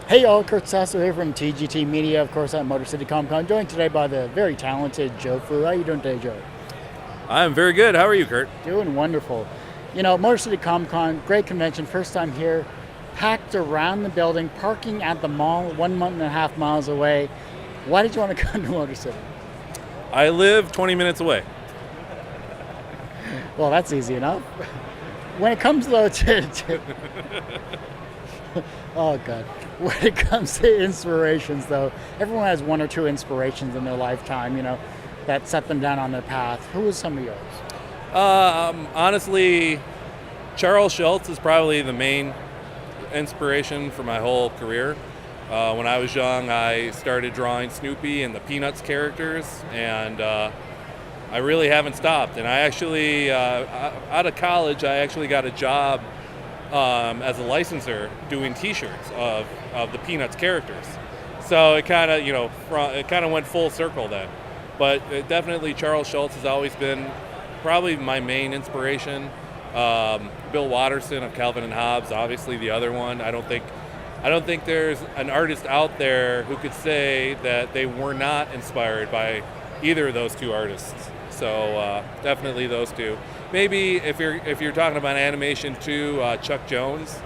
Hey y'all, Kurt Sasso here from TGT Media, of course, at Motor City Comic Con, joined today by the very talented Joe Fu. How you doing today, Joe? I'm very good. How are you, Kurt? Doing wonderful. You know, Motor City Comic Con, great convention, first time here, packed around the building, parking at the mall 1.5 miles away. Why did you want to come to Motor City? I live 20 minutes away. Well, that's easy enough. When it comes though to oh god, when it comes to inspirations though, everyone has one or two inspirations in their lifetime, you know, that set them down on their path. Who was some of yours? Honestly, Charles Schultz is probably the main inspiration for my whole career. When I was young, I started drawing Snoopy and the Peanuts characters, and I really haven't stopped. And I actually, out of college, I actually got a job as a licenser doing T-shirts of the Peanuts characters. So it kind of went full circle then. But definitely Charles Schultz has always been probably my main inspiration. Bill Watterson of Calvin and Hobbes, obviously the other one. I don't think there's an artist out there who could say that they were not inspired by either of those two artists. So definitely those two. Maybe if you're talking about animation too, Chuck Jones,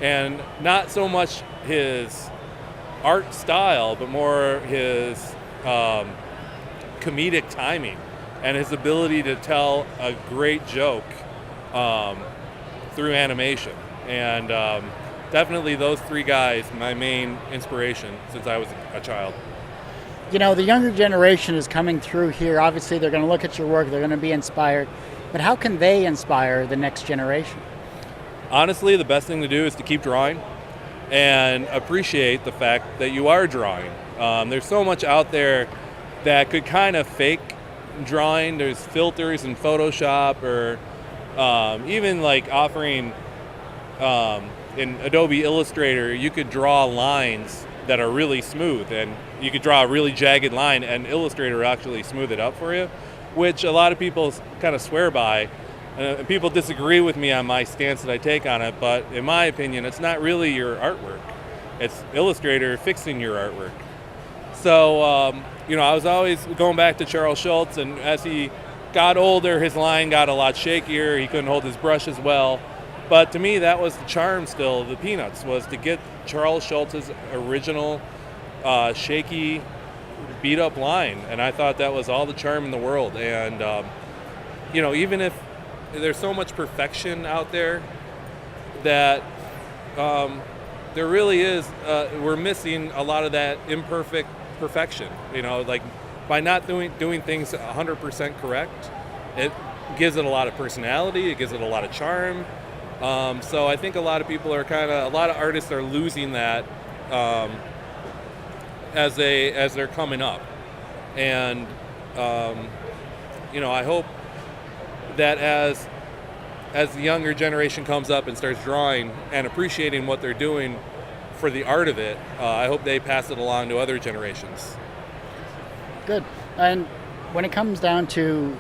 and not so much his art style, but more his comedic timing and his ability to tell a great joke through animation. And definitely those three guys, my main inspiration since I was a child. You know, the younger generation is coming through here. Obviously, they're going to look at your work, they're going to be inspired. But how can they inspire the next generation? Honestly, the best thing to do is to keep drawing and appreciate the fact that you are drawing. There's so much out there that could kind of fake drawing. There's filters in Photoshop, or even like offering in Adobe Illustrator, you could draw lines that are really smooth, and you could draw a really jagged line and Illustrator will actually smooth it up for you, which a lot of people kind of swear by. People disagree with me on my stance that I take on it, but in my opinion, it's not really your artwork. It's Illustrator fixing your artwork. So, I was always going back to Charles Schultz, and as he got older, his line got a lot shakier. He couldn't hold his brush as well. But to me, that was the charm still of the Peanuts, was to get Charles Schultz's original shaky, beat-up line. And I thought that was all the charm in the world. And, even if there's so much perfection out there that there really is, we're missing a lot of that imperfect perfection. Like by not doing things 100% correct, it gives it a lot of personality, it gives it a lot of charm. So I think a lot of people are a lot of artists are losing that as they're coming up. And, I hope that as the younger generation comes up and starts drawing and appreciating what they're doing for the art of it, I hope they pass it along to other generations. Good. And when it comes down to,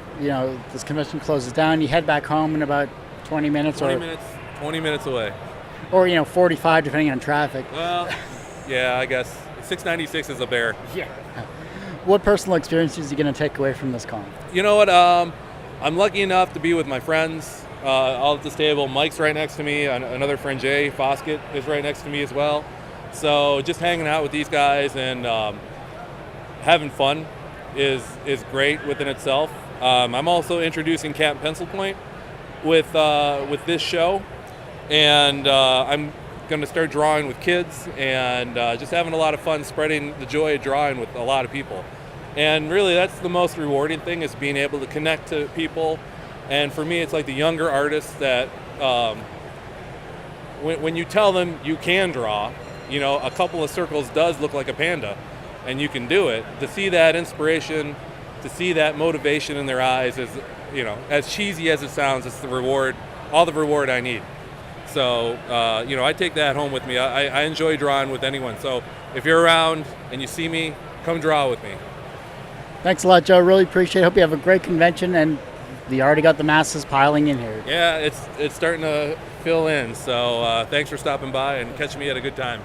this convention closes down, you head back home in about 20 minutes? 20 minutes away. Or, 45, depending on traffic. Well, yeah, I guess 696 is a bear. Yeah. What personal experiences are you going to take away from this con? You know what? I'm lucky enough to be with my friends all at this table. Mike's right next to me. Another friend, Jay Foskett, is right next to me as well. So just hanging out with these guys and having fun is great within itself. I'm also introducing Captain Pencil Point with this show, and I'm going to start drawing with kids and just having a lot of fun spreading the joy of drawing with a lot of people. And really that's the most rewarding thing, is being able to connect to people. And for me, it's like the younger artists that when you tell them you can draw, a couple of circles does look like a panda and you can do it. To see that inspiration, to see that motivation in their eyes is, as cheesy as it sounds, it's the reward, all the reward I need. So, I take that home with me. I enjoy drawing with anyone. So if you're around and you see me, come draw with me. Thanks a lot, Joe. Really appreciate it. Hope you have a great convention, and you already got the masses piling in here. Yeah, it's starting to fill in. So thanks for stopping by and catching me at a good time.